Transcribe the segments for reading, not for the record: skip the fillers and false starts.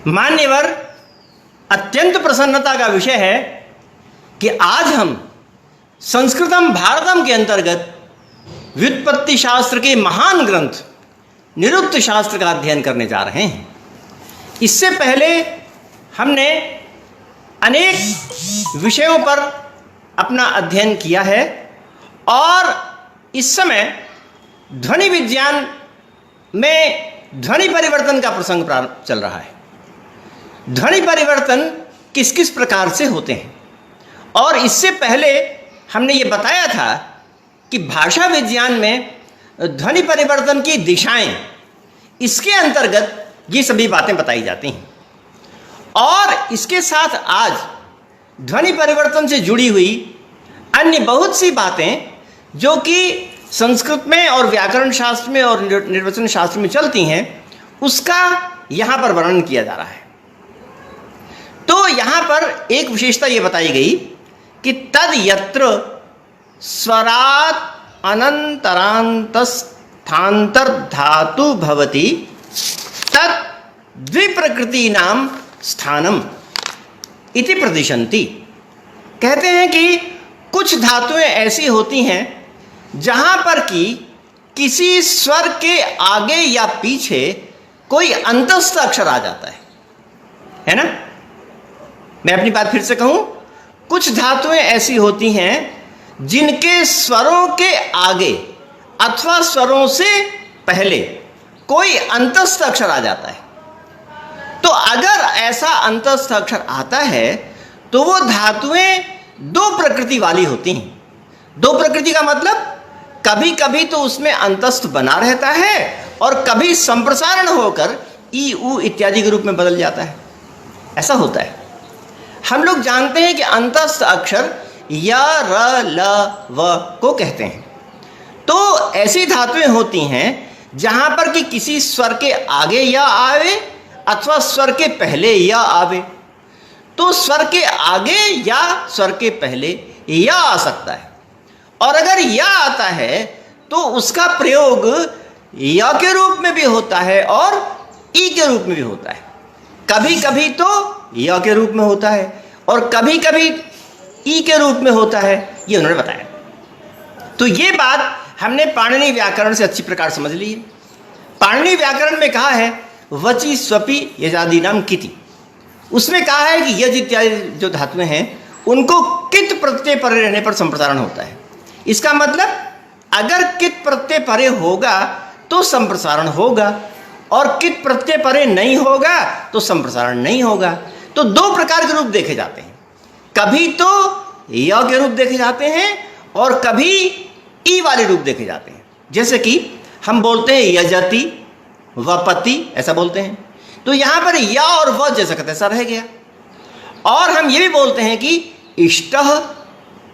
मान्यवर, अत्यंत प्रसन्नता का विषय है कि आज हम संस्कृतम भारतम के अंतर्गत व्युत्पत्ति शास्त्र के महान ग्रंथ निरुक्त शास्त्र का अध्ययन करने जा रहे हैं। इससे पहले हमने अनेक विषयों पर अपना अध्ययन किया है और इस समय ध्वनि विज्ञान में ध्वनि परिवर्तन का प्रसंग चल रहा है। ध्वनि परिवर्तन किस किस प्रकार से होते हैं, और इससे पहले हमने ये बताया था कि भाषा विज्ञान में ध्वनि परिवर्तन की दिशाएं, इसके अंतर्गत ये सभी बातें बताई जाती हैं। और इसके साथ आज ध्वनि परिवर्तन से जुड़ी हुई अन्य बहुत सी बातें जो कि संस्कृत में और व्याकरण शास्त्र में और निर्वचन शास्त्र में चलती हैं, उसका यहाँ पर वर्णन किया जा रहा है। तो यहाँ पर एक विशेषता ये बताई गई कि तद यत्र स्वरात् अनंतरांत स्थांतर धातु भवति तत् द्विप्रकृति नाम स्थानम इति प्रतिशन्ति। कहते हैं कि कुछ धातुएं ऐसी होती हैं जहां पर कि किसी स्वर के आगे या पीछे कोई अंतस्थ अक्षर आ जाता है ना। मैं अपनी बात फिर से कहूं, कुछ धातुएं ऐसी होती हैं जिनके स्वरों के आगे अथवा स्वरों से पहले कोई अंतस्थ अक्षर आ जाता है। तो अगर ऐसा अंतस्थ अक्षर आता है तो वो धातुएं दो प्रकृति वाली होती हैं। दो प्रकृति का मतलब कभी कभी तो उसमें अंतस्थ बना रहता है और कभी संप्रसारण होकर ई उ इत्यादि के रूप में बदल जाता है। ऐसा होता है। हम लोग जानते हैं कि अंतस्थ अक्षर य, र, ल, व को कहते हैं। तो ऐसी धातुएं होती हैं जहां पर कि किसी स्वर के आगे या आवे अथवा स्वर के पहले या आवे। तो स्वर के आगे या स्वर के पहले या आ सकता है, और अगर या आता है तो उसका प्रयोग या के रूप में भी होता है और ई के रूप में भी होता है। कभी कभी तो या के रूप में होता है और कभी कभी ई के रूप में होता है, ये उन्होंने बताया। तो ये बात हमने पाणिनि व्याकरण से अच्छी प्रकार समझ ली है। पाणिनि व्याकरण में कहा है वचि स्वपि यजादि नाम किति। उसमें कहा है कि यज इत्यादि जो धातुएं हैं उनको कित प्रत्यय परे रहने पर संप्रसारण होता है। इसका मतलब अगर कित प्रत्यय परे होगा तो संप्रसारण होगा और कित प्रत्यय परे नहीं होगा तो संप्रसारण नहीं होगा। तो दो प्रकार के रूप देखे जाते हैं, कभी तो य के रूप देखे जाते हैं और कभी ई वाले रूप देखे जाते हैं। जैसे कि हम बोलते हैं यजति वपति, ऐसा बोलते हैं। तो यहाँ पर या और व जैसा का तैसा रह गया। और हम ये भी बोलते हैं कि इष्टः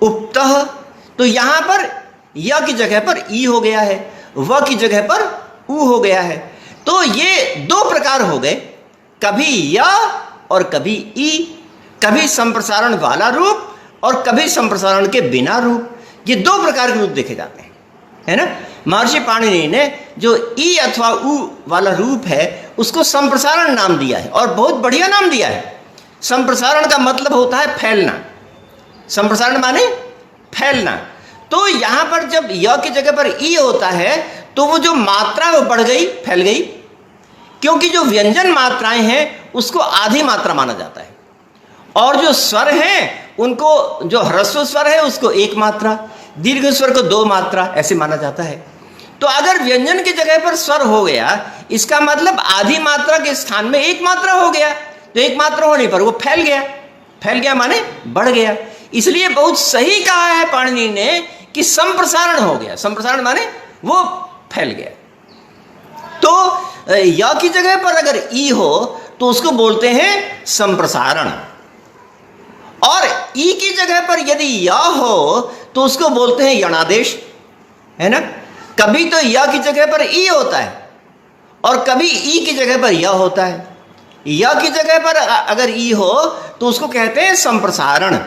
उक्तः, तो यहाँ पर य की जगह पर ई हो गया है, व की जगह पर उ हो गया है। तो ये दो प्रकार हो गए, कभी या और कभी ई, कभी संप्रसारण वाला रूप और कभी संप्रसारण के बिना रूप। ये दो प्रकार के रूप देखे जाते हैं, है ना। महर्षि पाणिनि ने जो ई अथवा उ वाला रूप है उसको संप्रसारण नाम दिया है, और बहुत बढ़िया नाम दिया है। संप्रसारण का मतलब होता है फैलना। संप्रसारण माने फैलना। तो यहाँ पर जब य की जगह पर ई होता है तो वो जो मात्रा वो बढ़ गई, फैल गई, क्योंकि जो व्यंजन मात्राएं हैं उसको आधी मात्रा माना जाता है, और जो स्वर हैं उनको, जो ह्रस्व स्वर है उसको एक मात्रा, दीर्घ स्वर को दो मात्रा, ऐसे माना जाता है। तो अगर व्यंजन की जगह पर स्वर हो गया, इसका मतलब आधी मात्रा के स्थान में एक मात्रा हो गया। तो एक मात्रा होने पर वो फैल गया। फैल गया माने बढ़ गया। इसलिए बहुत सही कहा है पाणिनि ने कि संप्रसारण हो गया। संप्रसारण माने वो फैल गया। तो या की जगह पर अगर ई हो तो उसको बोलते हैं संप्रसारण, और ई की जगह पर यदि या हो तो उसको बोलते हैं यणादेश, है ना। कभी तो या की जगह पर ई होता है और कभी ई की जगह पर या होता है। या की जगह पर अगर ई हो तो उसको कहते हैं संप्रसारण,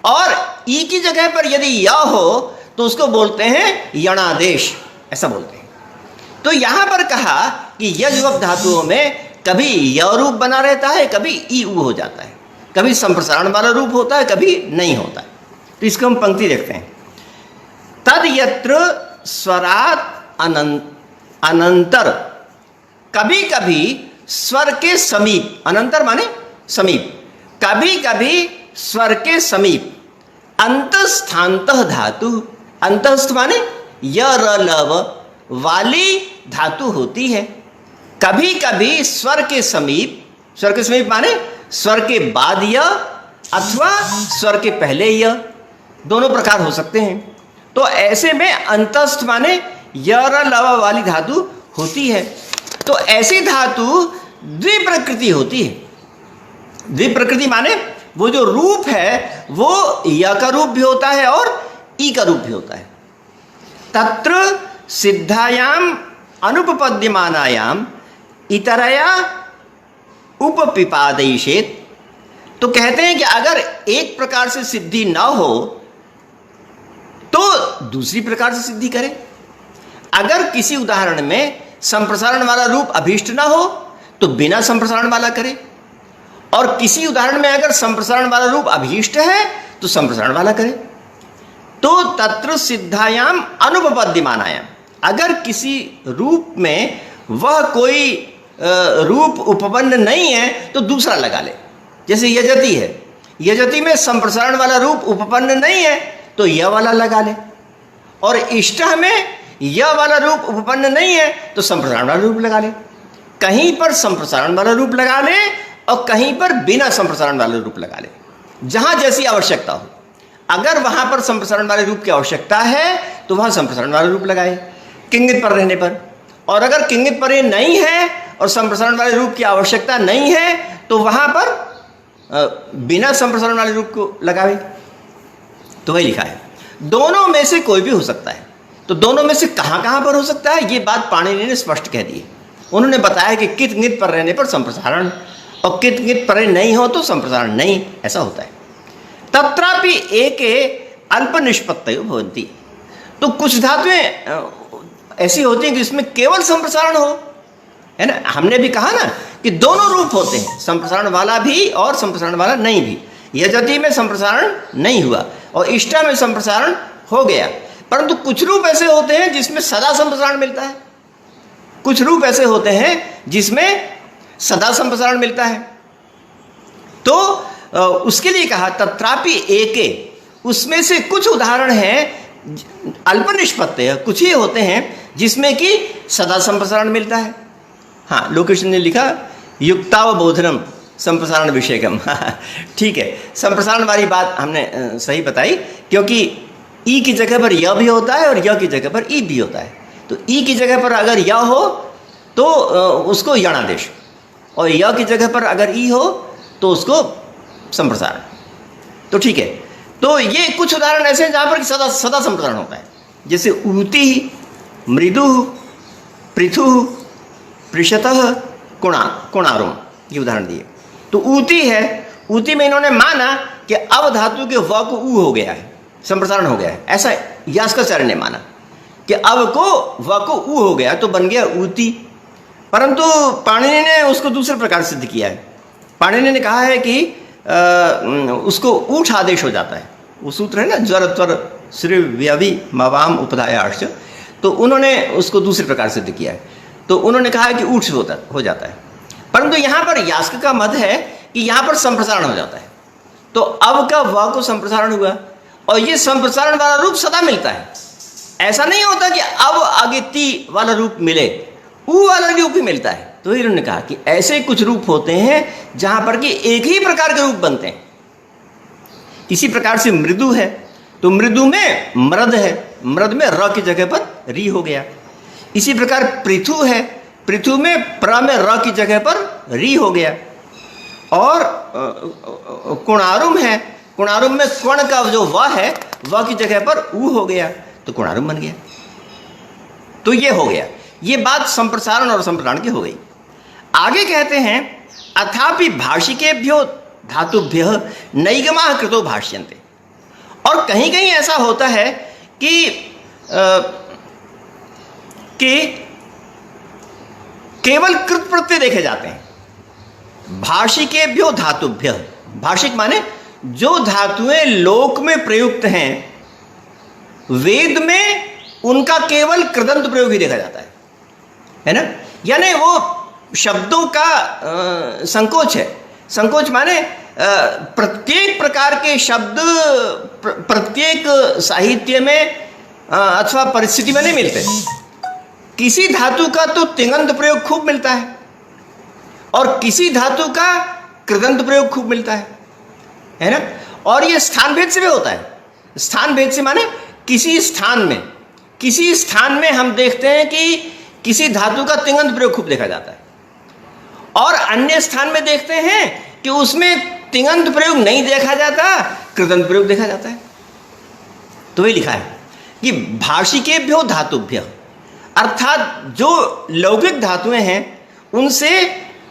और ई की जगह पर यदि या हो तो उसको बोलते हैं यणादेश, ऐसा बोलते हैं। तो यहां पर कहा कि यज वप धातुओं में कभी य रूप बना रहता है, कभी ई ऊ हो जाता है, कभी संप्रसारण वाला रूप होता है, कभी नहीं होता है। तो इसको हम पंक्ति देखते हैं। तद यत्र स्वरात अनंतर, कभी कभी स्वर के समीप, अनंतर माने समीप, कभी कभी स्वर के समीप अंतस्थान्तः धातु, अंतस्थ माने य र ल व वाली धातु होती है। कभी कभी स्वर के समीप, स्वर के समीप माने स्वर के बाद य अथवा स्वर के पहले य, दोनों प्रकार हो सकते हैं। तो ऐसे में अंतस्थ माने य र ल व वाली धातु होती है। तो ऐसी धातु द्विप्रकृति होती है। द्विप्रकृति माने वो जो रूप है वो य का रूप भी होता है और ई का रूप भी होता है। तत्र सिद्धायाम अनुपपद्यमानायाम इतरया उपपिपादयिषेत्। तो कहते हैं कि अगर एक प्रकार से सिद्धि न हो तो दूसरी प्रकार से सिद्धि करे। अगर किसी उदाहरण में संप्रसारण वाला रूप अभीष्ट ना हो तो बिना संप्रसारण वाला करे, और किसी उदाहरण में अगर संप्रसारण वाला रूप अभीष्ट है तो संप्रसारण वाला करे। तो तत्र सिद्धायाम अनुपपद्यमानायाम, अगर किसी रूप में वह कोई रूप उपपन्न नहीं है तो दूसरा लगा ले। जैसे यजति है, यजति में संप्रसारण वाला रूप उपपन्न नहीं है तो यह वाला लगा ले, और इष्ट में यह वाला रूप उपपन्न नहीं है तो संप्रसारण वाला रूप लगा ले। कहीं पर संप्रसारण वाला रूप लगा ले और कहीं पर बिना संप्रसारण वाले रूप लगा ले, जहां जैसी आवश्यकता हो। अगर वहां पर संप्रसारण वाले रूप की आवश्यकता है तो वहां संप्रसारण वाला रूप लगाए किंगित पर रहने पर, और अगर किंगित पर नहीं है और संप्रसारण वाले रूप की आवश्यकता नहीं है तो वहां पर बिना संप्रसारण वाले रूप को लगावे। तो वही लिखा है, दोनों में से कोई भी हो सकता है। तो दोनों में से कहां कहां पर हो सकता है ये बात पाणिनि ने स्पष्ट कह दी है। उन्होंने बताया कि कित नित पर रहने पर संप्रसारण और कित नित पर नहीं हो तो संप्रसारण नहीं, ऐसा होता है। तत्रापि एके अल्प निष्पत्तयो भवन्ति। तो कुछ धातुएं ऐसी होती हैं कि इसमें केवल संप्रसारण हो, है ना। हमने भी कहा ना कि दोनों रूप होते हैं, संप्रसारण वाला भी और संप्रसारण वाला नहीं भी। यजति में संप्रसारण नहीं हुआ और इष्टा में संप्रसारण हो गया, परंतु कुछ रूप ऐसे होते हैं जिसमें सदा संप्रसारण मिलता है, कुछ रूप ऐसे होते हैं जिसमें सदा संप्रसारण मिलता है। तो उसके लिए कहा तत्रापि एके, उसमें से कुछ उदाहरण हैं अल्प निष्पत्ति, कुछ ही होते हैं जिसमें कि सदा संप्रसारण मिलता है। हाँ, लोकेशन ने लिखा युक्तावबोधनम संप्रसारण विषयकम। ठीक है, संप्रसारण वाली बात हमने सही बताई, क्योंकि ई की जगह पर य भी होता है और य की जगह पर ई भी होता है। तो ई की जगह पर अगर य हो तो उसको यणादेश, और य की जगह पर अगर ई हो तो उसको संप्रसारण। तो ठीक है, तो ये कुछ उदाहरण ऐसे हैं जहाँ पर सदा सदा संप्रसारण होता है, जैसे ऊति, मृदु, पृथु, पृषतः, कोणारुम, ये उदाहरण दिए। तो ऊति है, ऊति में इन्होंने माना कि अब धातु के व को ऊ हो गया है, संप्रसारण हो गया है। ऐसा यास्काचार्य ने माना कि अब को व को ऊ हो गया तो बन गया ऊति, परंतु पाणिनि ने उसको दूसरे प्रकार सिद्ध किया है। पाणिनि ने कहा है कि उसको ऊठ आदेश हो जाता है। वो सूत्र है ना, ज्वर त्वर श्री व्यवि मवाम उपधायाश्च, तो उन्होंने उसको दूसरे प्रकार सिद्ध किया है। तो उन्होंने कहा है कि ऊठ हो जाता है, परंतु यहाँ पर यास्क का मत है कि यहाँ पर संप्रसारण हो जाता है। तो अब का व को संप्रसारण हुआ, और ये संप्रसारण वाला रूप सदा मिलता है। ऐसा नहीं होता कि अब आगे ती वाला रूप मिले, ऊ वाला रूप ही मिलता है। तो इन्होंने कहा कि ऐसे कुछ रूप होते हैं जहां पर कि एक ही प्रकार के रूप बनते हैं। इसी प्रकार से मृदु है, तो मृदु में मृद है, मृद में र की जगह पर री हो गया। इसी प्रकार पृथु है, पृथु में प्र में र की जगह पर री हो गया। और कोणारुम है, कोणारुम में कोण का जो व है, व की जगह पर ऊ हो गया, तो कोणारुम बन गया। तो ये हो गया, ये बात संप्रसारण और संप्रसारण की हो गई। आगे कहते हैं अथापि भाषिकेभ्यो धातुभ्यः नैगमाः कृतो भाष्यन्ते। और कहीं कहीं ऐसा होता है कि केवल कृत प्रत्यय देखे जाते हैं, भाषिकेभ्यो धातुभ्य, भाषिक माने जो धातुएं लोक में प्रयुक्त हैं, वेद में उनका केवल कृदंत प्रयोग ही देखा जाता है ना। यानी वो शब्दों का संकोच है। संकोच माने प्रत्येक प्रकार के शब्द प्रत्येक साहित्य में अथवा परिस्थिति में नहीं मिलते। किसी धातु का तो तिङंत प्रयोग खूब मिलता है और किसी धातु का कृदंत प्रयोग खूब मिलता है ना। और ये स्थान भेद से भी होता है। स्थान भेद से माने किसी स्थान में हम देखते हैं कि किसी धातु का तिङंत प्रयोग खूब देखा जाता है और अन्य स्थान में देखते हैं कि उसमें तिङंत प्रयोग नहीं देखा जाता, कृदंत प्रयोग देखा जाता है। तो ये लिखा है कि भाषिकेभ्यो धातुभ्य, अर्थात जो लौकिक धातुएं हैं उनसे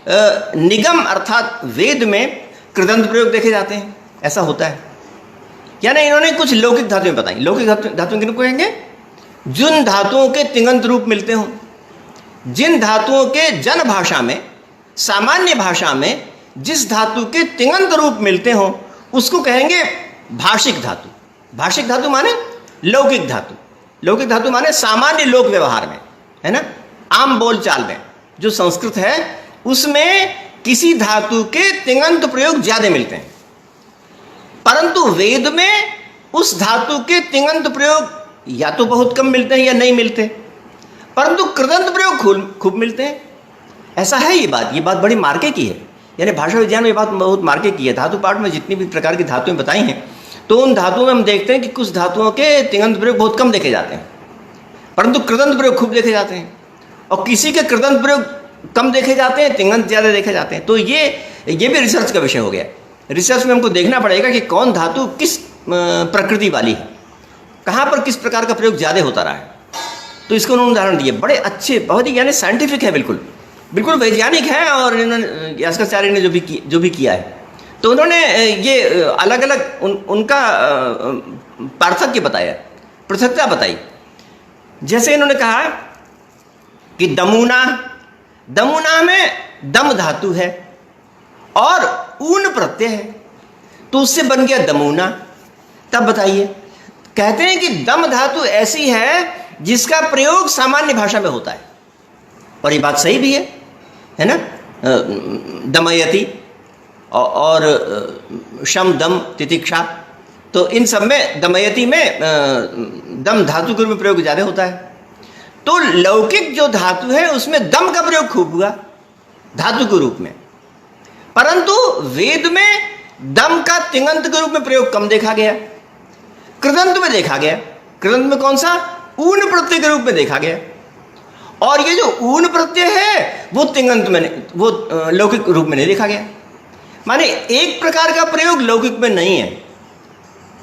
निगम अर्थात वेद में कृदंत प्रयोग देखे जाते हैं, ऐसा होता है। यानी इन्होंने कुछ लौकिक धातुएं बताई। लौकिक धातुएं किनको कहेंगे? जिन धातुओं के तिङंत रूप मिलते हों, जिन धातुओं के जन भाषा में, सामान्य भाषा में जिस धातु के तिङंत रूप मिलते हों उसको कहेंगे भाषिक धातु। भाषिक धातु माने लौकिक धातु। लौकिक धातु माने सामान्य लोक व्यवहार में, है ना, आम बोलचाल में जो संस्कृत है उसमें किसी धातु के तिङंत प्रयोग ज्यादा मिलते हैं, परंतु वेद में उस धातु के तिङंत प्रयोग या तो बहुत कम मिलते हैं या नहीं मिलते, परंतु कृदंत प्रयोग खूब मिलते हैं। ऐसा है ये बात बड़ी मार्के की है। यानी भाषा विज्ञान में ये बात बहुत मार्के की है। धातु पाठ में जितनी भी प्रकार की धातुएं बताई हैं तो उन धातुओं में हम देखते हैं कि कुछ धातुओं के तिङंत प्रयोग बहुत कम देखे जाते हैं, परंतु कृदंत प्रयोग खूब देखे जाते हैं, और किसी के कृदंत प्रयोग कम देखे जाते हैं, तिङंत ज़्यादा देखे जाते हैं। तो ये भी रिसर्च का विषय हो गया। रिसर्च में हमको देखना पड़ेगा कि कौन धातु किस प्रकृति वाली है, कहाँ पर किस प्रकार का प्रयोग ज़्यादा होता रहा है। तो इसको उन्होंने उदाहरण दिए, बड़े अच्छे, बहुत ही यानी साइंटिफिक है, बिल्कुल वैज्ञानिक है। और इन्होंने यास्काचार्य ने जो भी किया है तो उन्होंने ये अलग अलग उनका पार्थक्य बताया, पृथकता बताई। जैसे इन्होंने कहा कि दमुना में दम धातु है और ऊन प्रत्यय है, तो उससे बन गया दमुना। तब बताइए, कहते हैं कि दम धातु ऐसी है जिसका प्रयोग सामान्य भाषा में होता है, और ये बात सही भी है ना। दमयति और शम दम तितिक्षा, तो इन सब में दमयति में दम धातु के रूप में प्रयोग ज़्यादा होता है। तो लौकिक जो धातु है उसमें दम का प्रयोग खूब हुआ धातु के रूप में, परंतु वेद में दम का तिङंत के रूप में प्रयोग कम देखा गया, कृदंत में देखा गया। कृदंत में कौन सा? ऊन प्रत्यय के रूप में देखा गया। और ये जो ऊन प्रत्यय है वो तिङंत में, वो लौकिक रूप में नहीं देखा गया। माने एक प्रकार का प्रयोग लौकिक में नहीं है,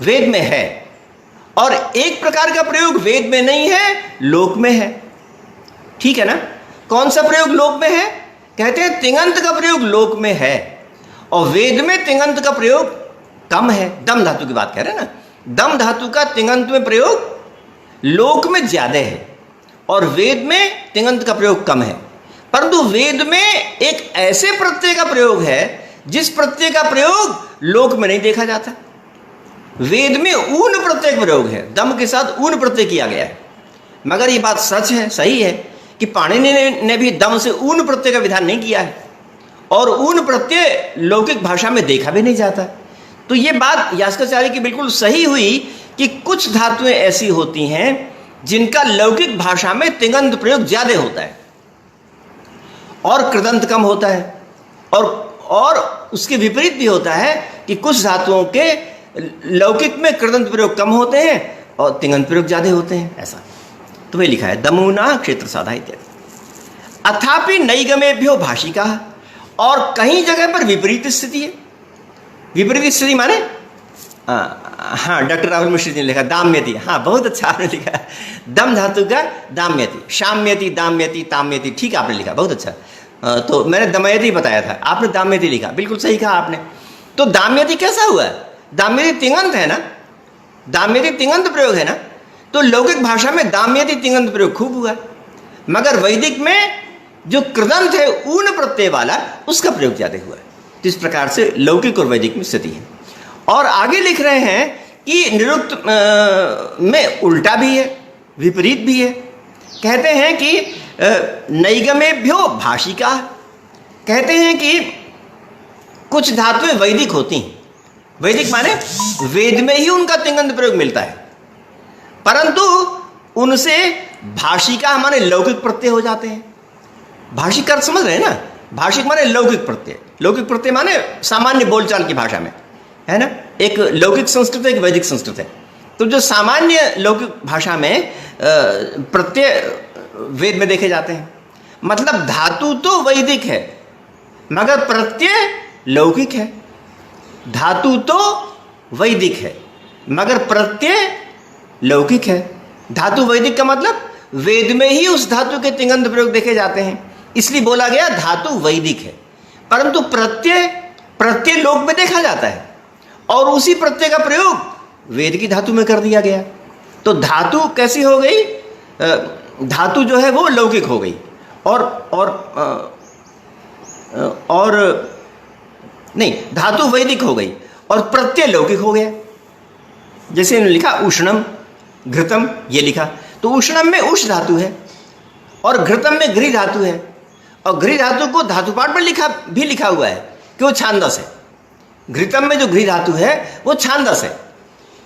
वेद में है, और एक प्रकार का प्रयोग वेद में नहीं है, लोक में है। ठीक है ना। कौन सा प्रयोग लोक में है? कहते हैं तिङंत का प्रयोग लोक में है और वेद में तिङंत का प्रयोग कम है। दम धातु की बात कह रहे हैं ना। दम धातु का तिङंत में प्रयोग लोक में ज्यादा है और वेद में तिङंत का प्रयोग कम है, परंतु वेद में एक ऐसे प्रत्यय का प्रयोग है जिस प्रत्यय का प्रयोग लोक में नहीं देखा जाता। वेद में ऊन प्रत्यय प्रयोग है, दम के साथ ऊन प्रत्यय किया गया है। मगर ये बात सच है, सही है कि पाणिनि ने भी दम से ऊन प्रत्यय का विधान नहीं किया है, और ऊन प्रत्यय लौकिक भाषा में देखा भी नहीं जाता। तो ये बात यास्काचार्य की बिल्कुल सही हुई कि कुछ धातुएं ऐसी होती हैं जिनका लौकिक भाषा में तिङंत प्रयोग ज्यादा होता है और कृदंत कम होता है, और उसके विपरीत भी होता है कि कुछ धातुओं के लौकिक में कृदंत प्रयोग कम होते हैं और तिङंत प्रयोग ज्यादा होते हैं। ऐसा तो वही लिखा है, दमुना क्षेत्र साधा इत्यादि। अथापि नैगमेभ्यो भाषिका, और कहीं जगह पर विपरीत स्थिति है। विपरीत स्थिति माने हाँ, डॉक्टर राहुल मिश्र जी ने लिखा दाम्यति। हाँ, बहुत अच्छा आपने लिखा, दम धातु का दाम्यति, शाम्यति, दाम्यति, ताम्यति। ठीक आपने लिखा, बहुत अच्छा। तो मैंने दमयति बताया था, आपने दाम्यति लिखा, बिल्कुल सही कहा आपने। तो दाम्यति कैसा हुआ? दाम्यति तिङंत है ना, दाम्यति तिङंत प्रयोग है ना। तो लौकिक भाषा में दाम्यति तिङंत प्रयोग खूब हुआ, मगर वैदिक में जो कृदंत है ऊन प्रत्यय वाला, उसका प्रयोग ज़्यादा हुआ है। तो इस प्रकार से लौकिक और वैदिक में स्थिति है। और आगे लिख रहे हैं कि निरुक्त में उल्टा भी है, विपरीत भी है। कहते हैं कि नैगमेभ्यो भाषिका, कहते हैं कि कुछ धातुएं वैदिक होती हैं। वैदिक माने वेद में ही उनका तिङन्त प्रयोग मिलता है, परंतु उनसे भाषिका माने लौकिक प्रत्यय हो जाते हैं। भाषिक अर्थ समझ रहे हैं ना? भाषिक माने लौकिक प्रत्यय। लौकिक प्रत्यय माने सामान्य बोलचाल की भाषा में, है ना? एक लौकिक संस्कृत है, एक वैदिक संस्कृत है। तो जो सामान्य लौकिक भाषा में प्रत्यय वेद में देखे जाते हैं, मतलब धातु तो वैदिक है मगर प्रत्यय लौकिक है। धातु तो वैदिक है मगर प्रत्यय लौकिक है। धातु वैदिक का मतलब वेद में ही उस धातु के तिङन्त प्रयोग देखे जाते हैं, इसलिए बोला गया धातु वैदिक है। परंतु प्रत्यय लोक में देखा जाता है और उसी प्रत्यय का प्रयोग वेद की धातु में कर दिया गया। तो धातु कैसी हो गई? धातु जो है वो लौकिक हो गई और नहीं, धातु वैदिक हो गई और प्रत्यय लौकिक हो गया। जैसे इन्होंने लिखा उष्णम घृतम, ये लिखा तो उष्णम में उष धातु है और घृतम में घृ धातु है, और घृ धातु को धातुपाठ में लिखा हुआ है कि वो छांदस है। घृतम में जो घृ धातु है वो छांदस है,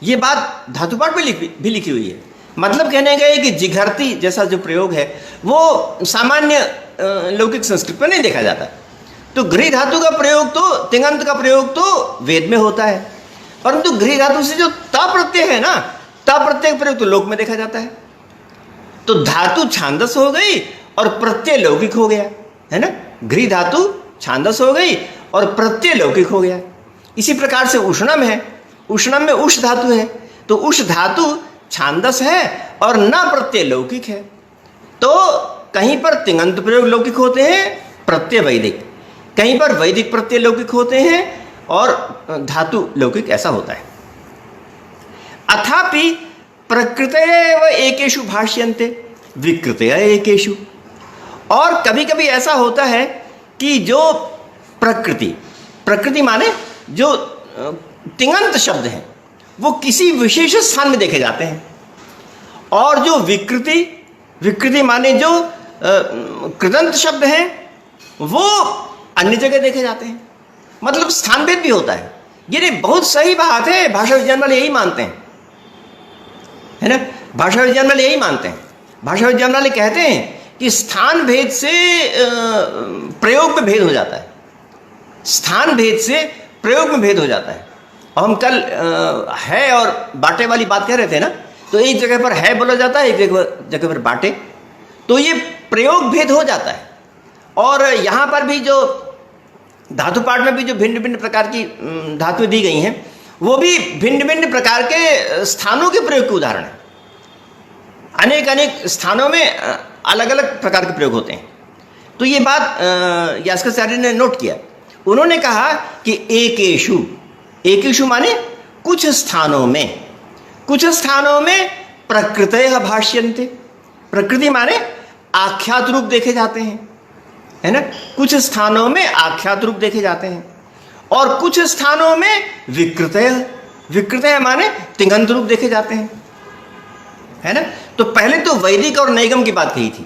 ये बात धातुपाठ में भी लिखी हुई है। मतलब कहने गए कि जिघर्ती जैसा जो प्रयोग है वो सामान्य लौकिक संस्कृत में नहीं देखा जाता। तो घृ धातु का प्रयोग तो तिङन्त का प्रयोग तो वेद में होता है, परंतु घृ धातु से जो ता प्रत्यय है ना, ता प्रत्यय का प्रयोग तो लोक में देखा जाता है। तो धातु छांदस हो गई और प्रत्यय लौकिक हो गया, है ना? घृ धातु छांदस हो गई और प्रत्यय लौकिक हो गया। इसी प्रकार से उष्णम है, उष्णम में उष धातु है, तो उष धातु छांदस है और न प्रत्यय लौकिक है। तो कहीं पर तिङन्त प्रयोग लौकिक होते हैं, प्रत्यय वैदिक, कहीं पर वैदिक प्रत्यय लौकिक होते हैं और धातु लौकिक, ऐसा होता है। अथापि प्रकृतयैव एकेषु भाष्यन्ते विकृतय एकेषु। और कभी कभी ऐसा होता है कि जो प्रकृति माने जो तिङन्त शब्द हैं वो किसी विशेष स्थान में देखे जाते हैं, और जो विकृति माने जो कृदंत शब्द हैं वो अन्य जगह देखे जाते हैं। मतलब स्थान भेद भी होता है। ये बहुत सही बात है, भाषा विज्ञान वाले यही मानते हैं, है ना? भाषा विज्ञान वाले यही मानते हैं। भाषा विज्ञान वाले कहते हैं कि स्थान भेद से प्रयोग में भेद हो जाता है, स्थान भेद से प्रयोग में भेद हो जाता है। और हम कल है और बाटे वाली बात कह रहे थे ना, तो एक जगह पर है बोला जाता है, एक जगह पर बाटे, तो ये प्रयोग भेद हो जाता है। और यहाँ पर भी जो धातु पाठ में भी जो भिन्न भिन्न प्रकार की धातुएं दी गई हैं वो भी भिन्न भिन्न प्रकार के स्थानों के प्रयोग के उदाहरण हैं। अनेक स्थानों में अलग अलग प्रकार के प्रयोग होते हैं। तो ये बात यास्काचार्य ने नोट किया। उन्होंने कहा कि एकेषु माने कुछ स्थानों में प्रकृतयः भाष्यन्ते। प्रकृति माने आख्यात रूप देखे जाते हैं, है ना? कुछ स्थानों में आख्यात रूप देखे जाते हैं और कुछ स्थानों में विकृतयः माने तिङन्त रूप देखे जाते हैं, है ना? तो पहले तो वैदिक और नैगम की बात कही थी।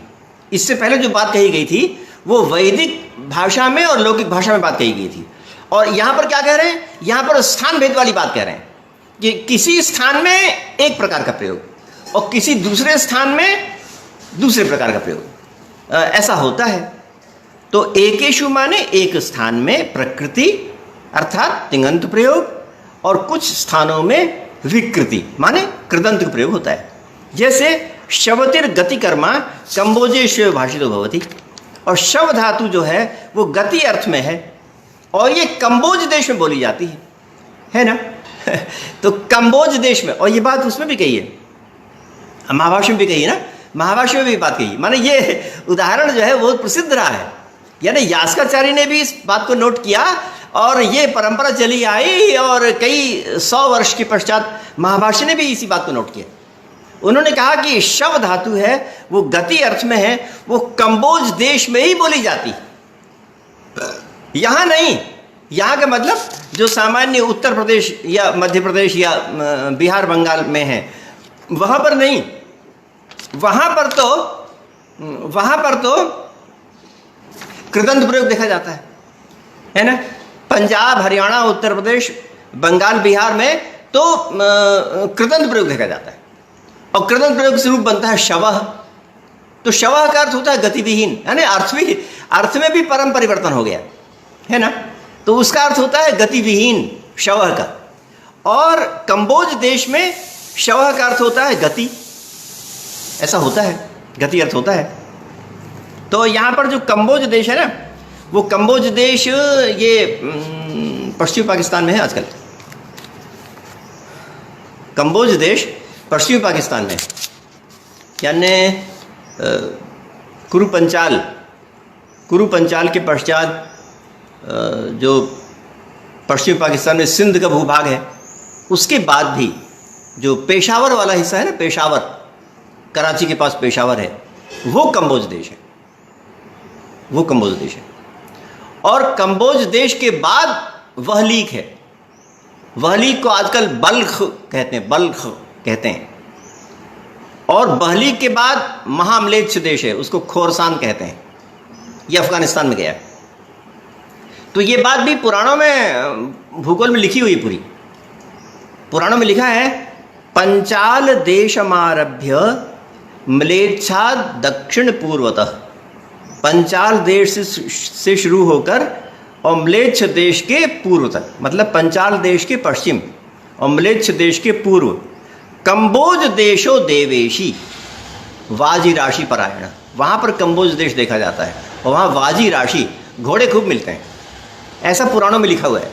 इससे पहले जो बात कही गई थी वो वैदिक भाषा में और लौकिक भाषा में बात कही गई थी। और यहाँ पर क्या कह रहे हैं? यहाँ पर स्थान भेद वाली बात कह रहे हैं कि किसी स्थान में एक प्रकार का प्रयोग और किसी दूसरे स्थान में दूसरे प्रकार का प्रयोग, ऐसा होता है। तो एकेषु माने एक स्थान में प्रकृति अर्थात तिङन्त प्रयोग, और कुछ स्थानों में विकृति माने कृदंत का प्रयोग होता है। जैसे शवतिर गति कर्मा कंबोजेश्व भाषितो भवति, और शव धातु जो है वो गति अर्थ में है और ये कंबोज देश में बोली जाती है ना? तो कंबोज देश में, और ये बात उसमें भी कही है, महाभाष्य में भी कही है ना, महाभाष्य में भी बात कही। माने ये उदाहरण जो है बहुत प्रसिद्ध रहा है, यानी यास्काचार्य ने भी इस बात को नोट किया और ये परंपरा चली आई और कई 100 वर्ष के पश्चात महाभाष्य ने भी इसी बात को नोट किया। उन्होंने कहा कि शव धातु है वो गति अर्थ में है, वो कंबोज देश में ही बोली जाती, यहाँ नहीं। यहाँ का मतलब जो सामान्य उत्तर प्रदेश या मध्य प्रदेश या बिहार बंगाल में है वहाँ पर नहीं। वहाँ पर तो कृदंत प्रयोग देखा जाता है ना। पंजाब, हरियाणा, उत्तर प्रदेश, बंगाल, बिहार में तो कृदंत प्रयोग देखा जाता है, और कृदंत प्रयोग से रूप बनता है शवः। तो शवः का अर्थ होता है गतिविहीन, यानी अर्थ में भी परम परिवर्तन हो गया है ना। तो उसका अर्थ होता है गतिविहीन शवः का, और कंबोज देश में शवः का अर्थ होता है गति। ऐसा होता है, गति अर्थ होता है। तो यहाँ पर जो कंबोज देश है ना, वो कंबोज देश ये पश्चिमी पाकिस्तान में है आजकल। कंबोज देश पश्चिमी पाकिस्तान में, यानी कुरु पंचाल के पश्चात जो पश्चिमी पाकिस्तान में सिंध का भूभाग है, उसके बाद भी जो पेशावर वाला हिस्सा है ना, पेशावर, कराची के पास पेशावर है, वो कंबोज देश है, वो कंबोज देश है। और कंबोज देश के बाद वहलीक है। वहलीक को आजकल बल्ख कहते हैं, और वहलीक के बाद महाम्लेच्छ देश है, उसको खोरसान कहते हैं, ये अफगानिस्तान में गया है। तो ये बात भी पुराणों में, भूगोल में लिखी हुई, पूरी पुराणों में लिखा है, पंचाल देशमारभ्य म्लेच्छा दक्षिण पूर्वतः। पंचाल देश से शुरू होकर और म्लेच्छ देश के पूर्व तक, मतलब पंचाल देश के पश्चिम और म्लेच्छ देश के पूर्व, कंबोज देशो देवेशी वाजी राशि परायण, वहाँ पर कंबोज देश देखा जाता है, और वहाँ वाजी राशि, घोड़े खूब मिलते हैं, ऐसा पुराणों में लिखा हुआ है।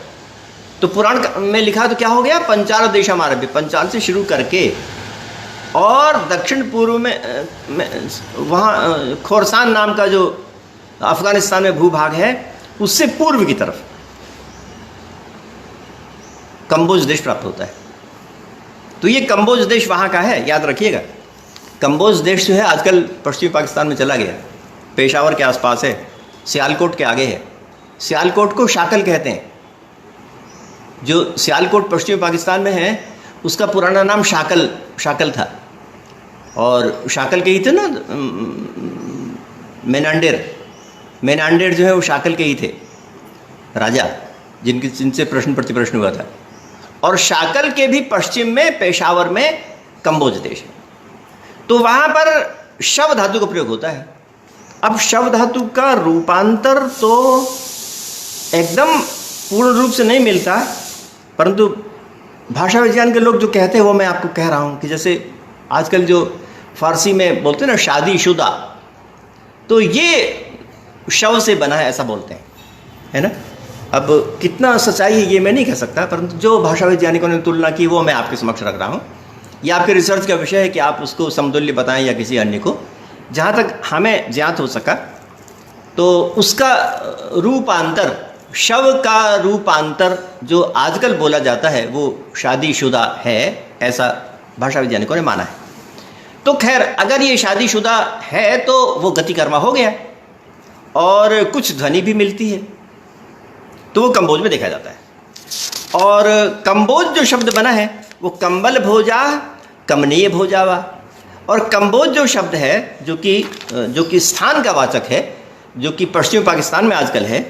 तो पुराण में लिखा तो क्या हो गया, पंचाल देशमारभ्य, पंचाल से शुरू करके और दक्षिण पूर्व में वहाँ खोरसान नाम का जो अफगानिस्तान में भूभाग है, उससे पूर्व की तरफ कंबोज देश प्राप्त होता है। तो ये कंबोज देश वहाँ का है, याद रखिएगा। कंबोज देश जो है आजकल पश्चिमी पाकिस्तान में चला गया, पेशावर के आसपास है, सियालकोट के आगे है। सियालकोट को शाकल कहते हैं। जो सियालकोट पश्चिमी पाकिस्तान में है, उसका पुराना नाम शाकल था, और शाकल के ही थे ना मेनांडेर जो है वो शाकल के ही थे राजा, जिनसे प्रश्न प्रतिप्रश्न हुआ था। और शाकल के भी पश्चिम में पेशावर में कंबोज देश है। तो वहाँ पर शव धातु का प्रयोग होता है। अब शव धातु का रूपांतर तो एकदम पूर्ण रूप से नहीं मिलता, परंतु भाषा विज्ञान के लोग जो कहते हैं वो मैं आपको कह रहा हूँ कि जैसे आजकल जो फारसी में बोलते हैं ना शादीशुदा, तो ये शव से बना है ऐसा बोलते हैं, है ना। अब कितना सच्चाई है ये मैं नहीं कह सकता, परंतु जो भाषा वैज्ञानिकों ने तुलना की वो मैं आपके समक्ष रख रहा हूँ। ये आपके रिसर्च का विषय है कि आप उसको समतुल्य बताएं या किसी अन्य को। जहाँ तक हमें ज्ञात हो सका तो उसका रूपांतर, शव का रूपांतर जो आजकल बोला जाता है वो शादीशुदा है, ऐसा भाषा वैज्ञानिकों ने माना है। तो खैर, अगर ये शादीशुदा है तो वो गतिकर्मा हो गया और कुछ ध्वनि भी मिलती है, तो वो कंबोज में देखा जाता है। और कंबोज जो शब्द बना है वो कंबल भोजा कमनीय भोजावा, और कंबोज जो शब्द है जो कि स्थान का वाचक है, जो कि पश्चिमी पाकिस्तान में आजकल है,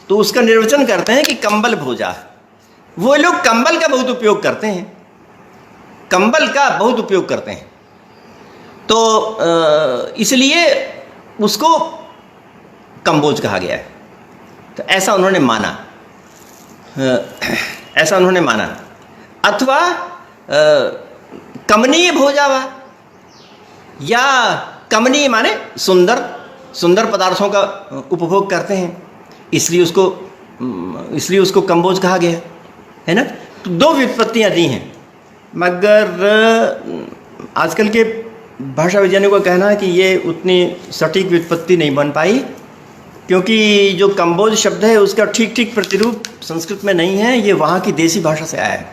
तो उसका निर्वचन करते हैं कि कंबल भोजा। वो लोग कंबल का बहुत उपयोग करते हैं, कंबल का बहुत उपयोग करते हैं, तो इसलिए उसको कंबोज कहा गया है। तो ऐसा उन्होंने माना, अथवा कमनीय भोजावा, या कमनीय माने सुंदर पदार्थों का उपभोग करते हैं, इसलिए उसको कंबोज कहा गया है ना। तो दो व्युत्पत्तियाँ दी हैं, मगर आजकल के भाषा वैज्ञानिकों का कहना है कि ये उतनी सटीक व्युत्पत्ति नहीं बन पाई, क्योंकि जो कंबोज शब्द है उसका ठीक प्रतिरूप संस्कृत में नहीं है, ये वहाँ की देसी भाषा से आया है,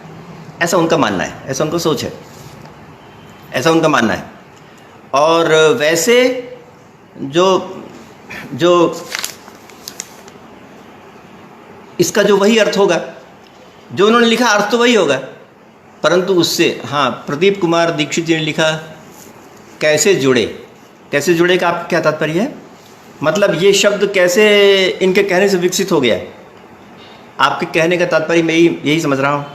ऐसा उनका मानना है, ऐसा उनका सोच है। ऐसा उनका मानना है। और वैसे जो जो इसका जो वही अर्थ होगा, जो उन्होंने लिखा अर्थ तो वही होगा, परंतु उससे, हाँ, प्रदीप कुमार दीक्षित जी ने लिखा कैसे जुड़े। कैसे जुड़े का आपका क्या तात्पर्य है? मतलब ये शब्द कैसे इनके कहने से विकसित हो गया? आपके कहने का तात्पर्य मैं यही समझ रहा हूँ।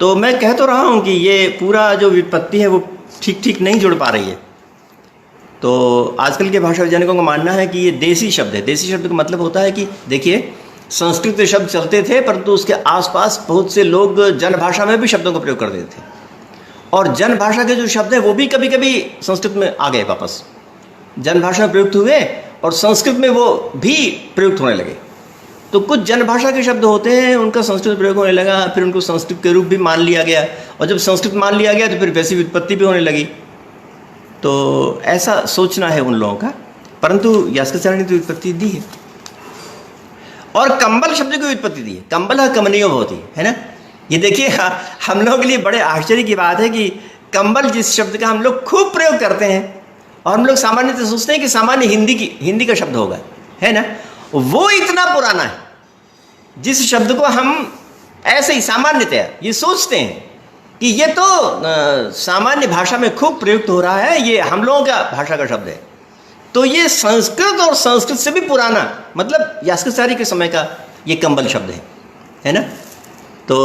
तो मैं कह तो रहा हूँ कि ये पूरा जो व्युत्पत्ति है वो ठीक ठीक नहीं जुड़ पा रही है। तो आजकल के भाषा वैज्ञानिकों का मानना है कि ये देसी शब्द है। देसी शब्द का मतलब होता है कि देखिए, संस्कृत के शब्द चलते थे, परंतु उसके आसपास बहुत से लोग जन भाषा में भी शब्दों का प्रयोग कर देते थे, और जन भाषा के जो शब्द हैं वो भी कभी कभी संस्कृत में आ गए वापस। जन भाषा में प्रयुक्त हुए और संस्कृत में वो भी प्रयुक्त होने लगे। तो कुछ जन भाषा के शब्द होते हैं, उनका संस्कृत में प्रयोग होने लगा, फिर उनको संस्कृत के रूप भी मान लिया गया, और जब संस्कृत मान लिया गया तो फिर वैसी व्युत्पत्ति भी होने लगी। तो ऐसा सोचना है उन लोगों का, परंतु यास्काचार्य ने तो व्युत्पत्ति दी है। और कंबल शब्द की व्युत्पत्ति दी है। कंबल कमनीय होती है ना। ये देखिए, हम लोगों के लिए बड़े आश्चर्य की बात है कि कंबल जिस शब्द का हम लोग खूब प्रयोग करते हैं, और हम लोग सामान्यतः सोचते हैं कि सामान्य हिंदी का शब्द होगा, है ना, वो इतना पुराना है जिस शब्द को हम ऐसे ही सामान्यतया ये सोचते हैं कि ये तो सामान्य भाषा में खूब प्रयुक्त हो रहा है, ये हम लोगों का भाषा का शब्द है। तो ये संस्कृत और संस्कृत से भी पुराना, मतलब यास्काचार्य के समय का ये कंबल शब्द है ना। तो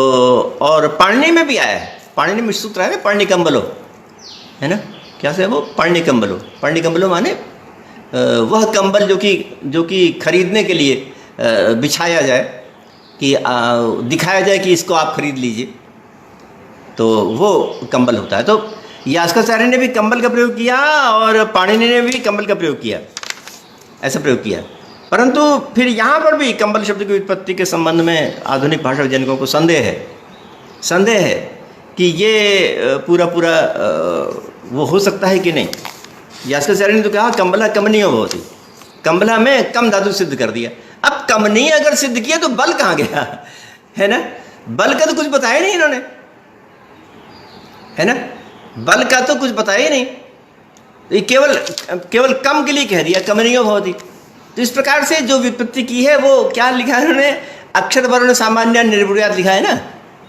और पाणिनि में भी आया है। पाणिनि में सूत्र है ना, पाणिनि कंबलो, है ना, क्या से वो पाणिनि कंबलो। पाणिनि कंबलो माने वह कंबल जो कि खरीदने के लिए बिछाया जाए, कि दिखाया जाए कि इसको आप खरीद लीजिए, तो वो कंबल होता है। तो यास्काचार्य ने भी कंबल का प्रयोग किया और पाणिनि ने भी कंबल का प्रयोग किया, ऐसा प्रयोग किया। परंतु फिर यहाँ पर भी कंबल शब्द की उत्पत्ति के संबंध में आधुनिक भाषा वैज्ञानिकों को संदेह है कि ये पूरा वो हो सकता है कि नहीं। यास्काचार्य ने तो कहा कंबला कमनीय होती, कंबला में कम धातु सिद्ध कर दिया। अब कमनीय अगर सिद्ध किया तो बल कहाँ गया, है ना। बल का तो कुछ बताया नहीं इन्होंने, है ना, बल का तो कुछ बताया ही नहीं। ये केवल कम के लिए कह दिया, कमनीय भवति। तो इस प्रकार से जो व्युत्पत्ति की है वो क्या लिखा है उन्होंने, अक्षर वर्ण सामान्य निर्भुर्यात् लिखा है ना,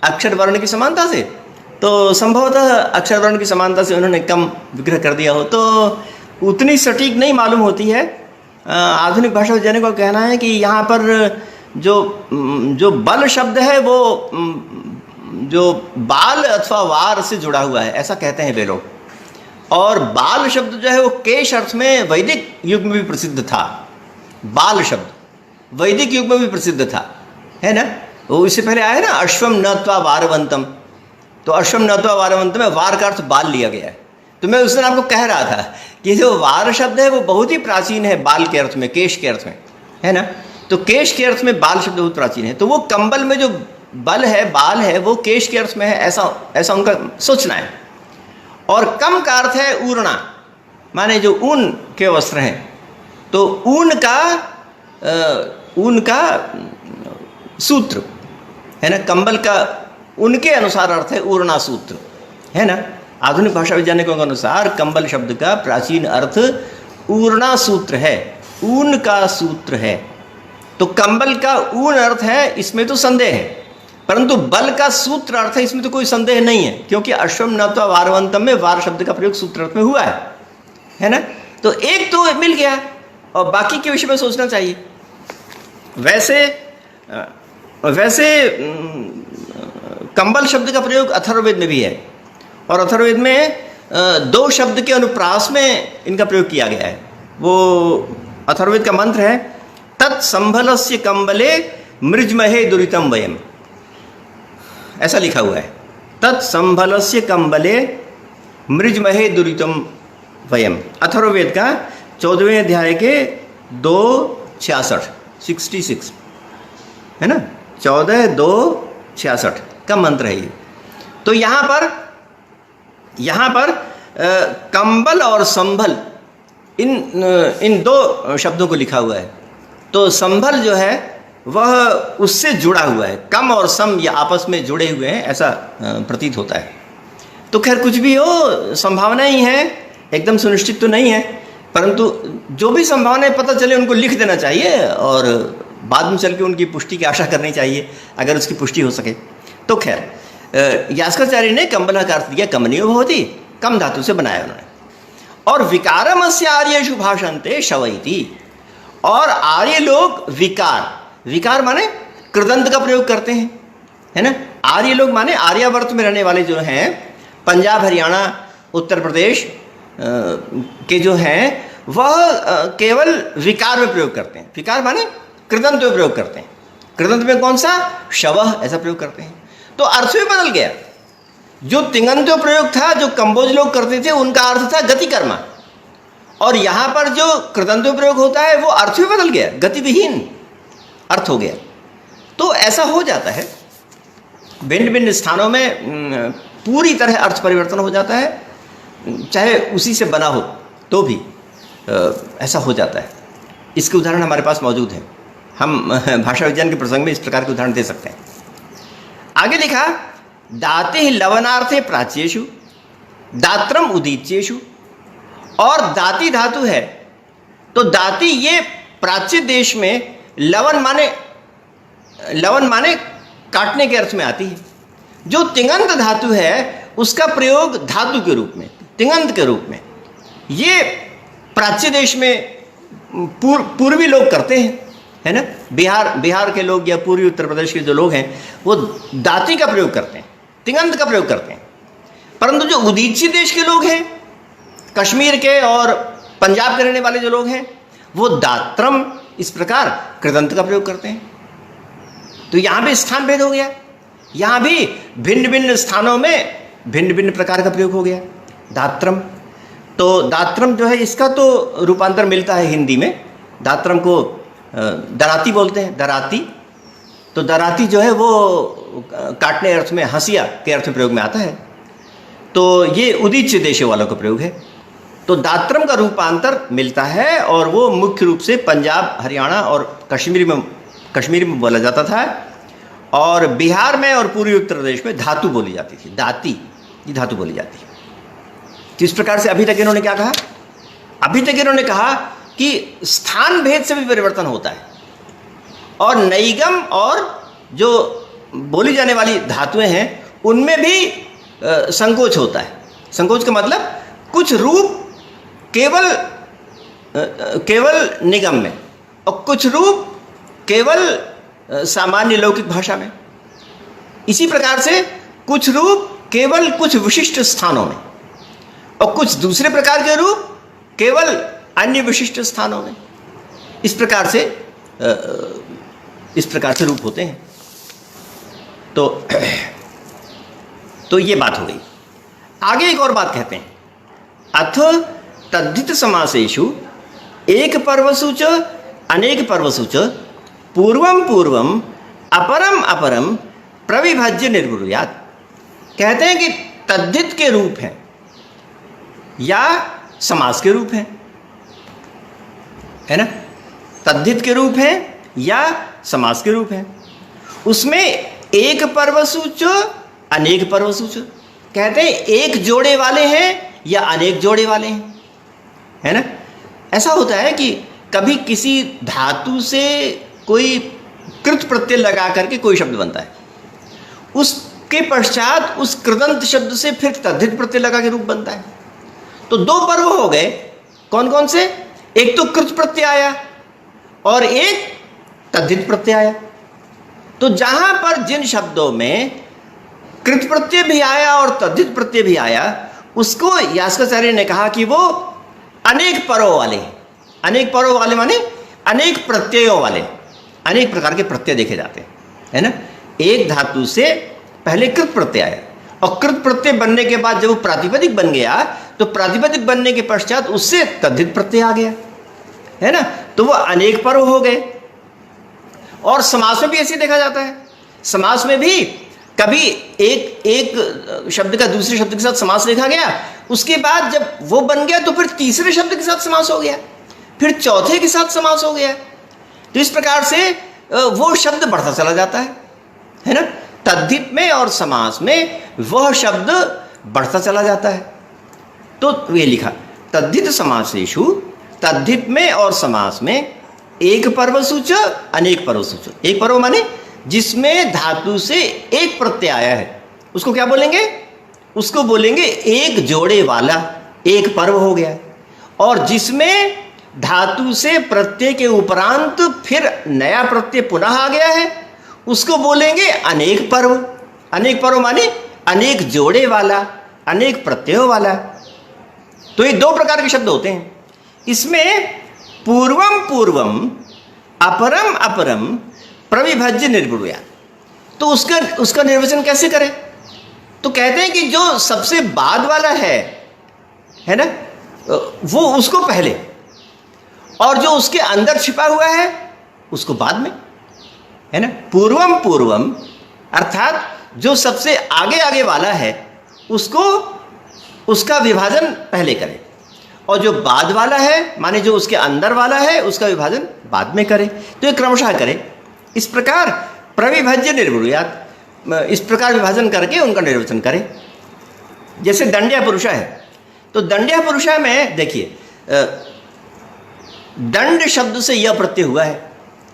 अक्षर वर्ण की समानता से। तो संभवतः अक्षर वर्ण की समानता से उन्होंने कम विग्रह कर दिया हो, तो उतनी सटीक नहीं मालूम होती है। आधुनिक भाषा वैज्ञानिकों का कहना है कि यहाँ पर जो बल शब्द है वो जो बाल अथवा वार से जुड़ा हुआ है, ऐसा कहते हैं वे लोग। और बाल शब्द जो है वो केश अर्थ में वैदिक युग में भी प्रसिद्ध था। बाल शब्द वैदिक युग में भी प्रसिद्ध था, है ना। वो इससे पहले आया ना, अश्वम नत्वा वारवंतम। तो अश्वम नत्वा वारवंतम में वार का अर्थ बाल लिया गया है। तो मैं उस दिन आपको कह रहा था कि जो वार शब्द है वो बहुत ही प्राचीन है बाल के अर्थ में, केश के अर्थ में, है ना। तो केश के अर्थ में बाल शब्द बहुत प्राचीन है। तो वो कंबल में जो बल है, बाल है, वो केश के अर्थ में है, ऐसा उनका सोचना है। और कम का अर्थ है ऊर्णा, माने जो ऊन के वस्त्र हैं। तो ऊन का सूत्र, है ना, कंबल का उनके अनुसार अर्थ है ऊर्णा सूत्र, है ना। आधुनिक भाषा वैज्ञानिकों के अनुसार कंबल शब्द का प्राचीन अर्थ ऊर्णा सूत्र है, ऊन का सूत्र है। तो कंबल का ऊन अर्थ है, इसमें तो संदेह है, परंतु बल का सूत्र अर्थ है, इसमें तो कोई संदेह नहीं है, क्योंकि अश्वम नत्वा वारवंतम में वार शब्द का प्रयोग सूत्र अर्थ में हुआ है ना। तो एक तो मिल गया, और बाकी के विषय में सोचना चाहिए। वैसे कंबल शब्द का प्रयोग अथर्ववेद में भी है, और अथर्ववेद में दो शब्द के अनुप्रास में इनका प्रयोग किया गया है। वो अथर्ववेद का मंत्र है, तत्संभलस्य कंबले मृजमहे दुरितम वयम, ऐसा लिखा हुआ है। तत्संभलस्य कंबले मृजमहे दुरितम वयम, अथर्ववेद का 14वें अध्याय के 2:66 है ना, 14:2:66 का मंत्र है ये। तो यहाँ पर कंबल और संभल इन दो शब्दों को लिखा हुआ है। तो संभल जो है वह उससे जुड़ा हुआ है, कम और सम ये आपस में जुड़े हुए हैं, ऐसा प्रतीत होता है। तो खैर कुछ भी हो, संभावना ही है, एकदम सुनिश्चित तो नहीं है, परंतु जो भी संभावनाएं पता चले उनको लिख देना चाहिए और बाद में चल के उनकी पुष्टि की आशा करनी चाहिए अगर उसकी पुष्टि हो सके। तो खैर यास्काचार्य ने कंबल का अर्थ दिया कमनीयो भवति, कम धातु से बनाया उन्होंने। और विकारमस्य आर्येषु भाषन्ते शव इति, और आर्य लोग विकार माने कृदंत का प्रयोग करते हैं, है ना। आर्य लोग माने आर्यावर्त में रहने वाले जो हैं, पंजाब हरियाणा उत्तर प्रदेश के जो हैं, वह केवल विकार में प्रयोग करते हैं। विकार माने कृदंत में प्रयोग करते हैं। कृदंत में कौन सा? शवः, ऐसा प्रयोग करते हैं। तो अर्थ भी बदल गया। जो तिङन्त प्रयोग था, जो कंबोज लोग करते थे, उनका अर्थ था गति कर्मा, और यहाँ पर जो कृदंत प्रयोग होता है वो अर्थ भी बदल गया, गति विहीन अर्थ हो गया। तो ऐसा हो जाता है, भिन्न भिन्न स्थानों में पूरी तरह अर्थ परिवर्तन हो जाता है, चाहे उसी से बना हो तो भी ऐसा हो जाता है। इसके उदाहरण हमारे पास मौजूद है, हम भाषा विज्ञान के प्रसंग में इस प्रकार के उदाहरण दे सकते हैं। आगे लिखा, दाते लवनार्थे प्राच्येषु दात्रम उदीच्येषु, और दाती धातु है, तो दाती ये प्राच्य देश में लवन माने काटने के अर्थ में आती है। जो तिङन्त धातु है उसका प्रयोग धातु के रूप में, तिङन्त के रूप में, ये प्राच्य देश में पूर्वी लोग करते हैं, है ना। बिहार के लोग या पूर्वी उत्तर प्रदेश के जो लोग हैं वो दाती का प्रयोग करते हैं, तिङन्त का प्रयोग करते हैं। परंतु जो उदीच्य देश के लोग हैं, कश्मीर के और पंजाब के रहने वाले जो लोग हैं, वो दात्रम इस प्रकार कृदंत का प्रयोग करते हैं। तो यहाँ भी स्थान भेद हो गया, यहाँ भी भिन्न भिन्न स्थानों में भिन्न भिन्न प्रकार का प्रयोग हो गया। दात्रम, तो दात्रम जो है इसका तो रूपांतर मिलता है हिंदी में, दात्रम को दराती बोलते हैं, दराती। तो दराती जो है वो काटने अर्थ में, हंसिया के अर्थ में प्रयोग में आता है। तो ये उदीच्य देश वालों का प्रयोग है। तो दात्रम का रूपांतर मिलता है, और वो मुख्य रूप से पंजाब हरियाणा और कश्मीर में बोला जाता था, और बिहार में और पूर्वी उत्तर प्रदेश में धातु बोली जाती थी, दाती, ये धातु बोली जाती है। तो इस प्रकार से अभी तक इन्होंने क्या कहा? अभी तक इन्होंने कहा कि स्थान भेद से भी परिवर्तन होता है, और नैगम और जो बोली जाने वाली धातुएं हैं उनमें भी संकोच होता है। संकोच का मतलब कुछ रूप केवल निगम में, और कुछ रूप केवल सामान्य लौकिक भाषा में। इसी प्रकार से कुछ रूप केवल कुछ विशिष्ट स्थानों में, और कुछ दूसरे प्रकार के रूप केवल अन्य विशिष्ट स्थानों में। इस प्रकार से रूप होते हैं। तो ये बात हो गई। आगे एक और बात कहते हैं, अथ तद्धित समासेषु एक पर्वसु च अनेक पर्वसु च पूर्वम पूर्वम अपरम अपरम प्रविभज्य निर्ब्रूयात्। कहते हैं कि तद्धित के रूप हैं या समास के रूप हैं, है ना। तद्धित के रूप हैं या समास के रूप हैं। उसमें एक पर्वसु च अनेक पर्वसु च, कहते हैं एक जोड़े वाले हैं या अनेक जोड़े वाले हैं, है ना। ऐसा होता है कि कभी किसी धातु से कोई कृत प्रत्यय लगा करके कोई शब्द बनता है, उसके पश्चात उस कृदंत शब्द से फिर तद्धित प्रत्यय लगा के रूप बनता है। तो दो पर्व हो गए, कौन कौन से? एक तो कृत प्रत्यय आया और एक तद्धित प्रत्यय आया। तो जहां पर जिन शब्दों में कृत प्रत्यय भी आया और तद्धित प्रत्यय भी आया, उसको यास्काचार्य ने कहा कि वो अनेक परों वाले हैं। अनेक परों वाले माने अनेक प्रत्ययों वाले, अनेक प्रकार के प्रत्यय देखे जाते हैं, है ना। एक धातु से पहले कृत प्रत्यय आया, और कृत प्रत्यय बनने के बाद जब वो प्रातिपदिक बन गया, तो प्रातिपदिक बनने के पश्चात उससे तद्धित प्रत्यय आ गया, है ना। तो वो अनेक पर्व हो गए। और समास में भी ऐसे देखा जाता है। समास में भी कभी एक शब्द का दूसरे शब्द के साथ समास लिखा गया, उसके बाद जब वो बन गया तो फिर तीसरे शब्द के साथ समास हो गया, फिर चौथे के साथ समास हो गया। तो इस प्रकार से वो शब्द बढ़ता चला जाता है ना। तद्धित में और समास में वह शब्द बढ़ता चला जाता है। तो ये लिखा तद्धित समासेषु, तद्धित में और समास में एक पर्वसूच अनेक पर्वसूच। एक पर्व माने जिसमें धातु से एक प्रत्यय आया है, उसको क्या बोलेंगे? उसको बोलेंगे एक जोड़े वाला, एक पर्व हो गया। और जिसमें धातु से प्रत्यय के उपरांत फिर नया प्रत्यय पुनः आ गया है, उसको बोलेंगे अनेक पर्व। अनेक पर्व माने अनेक जोड़े वाला, अनेक प्रत्ययों वाला। तो ये दो प्रकार के शब्द होते हैं। इसमें पूर्वम पूर्वम अपरम अपरम प्रविभज्य निर्ब्रूयात्, तो उसका निर्वचन कैसे करें? तो कहते हैं कि जो सबसे बाद वाला है ना, वो उसको पहले, और जो उसके अंदर छिपा हुआ है उसको बाद में, है ना। पूर्वम पूर्वम अर्थात जो सबसे आगे आगे वाला है उसको, उसका विभाजन पहले करें, और जो बाद वाला है माने जो उसके अंदर वाला है उसका विभाजन बाद में करें। तो ये क्रमशः करें। इस प्रकार प्रविभज्य निर्ब्रूयात्, इस प्रकार विभाजन करके उनका निर्वचन करें। जैसे दंड्या पुरुषा है, तो दंड्या पुरुषा में देखिए दंड शब्द से यह प्रत्यय हुआ है।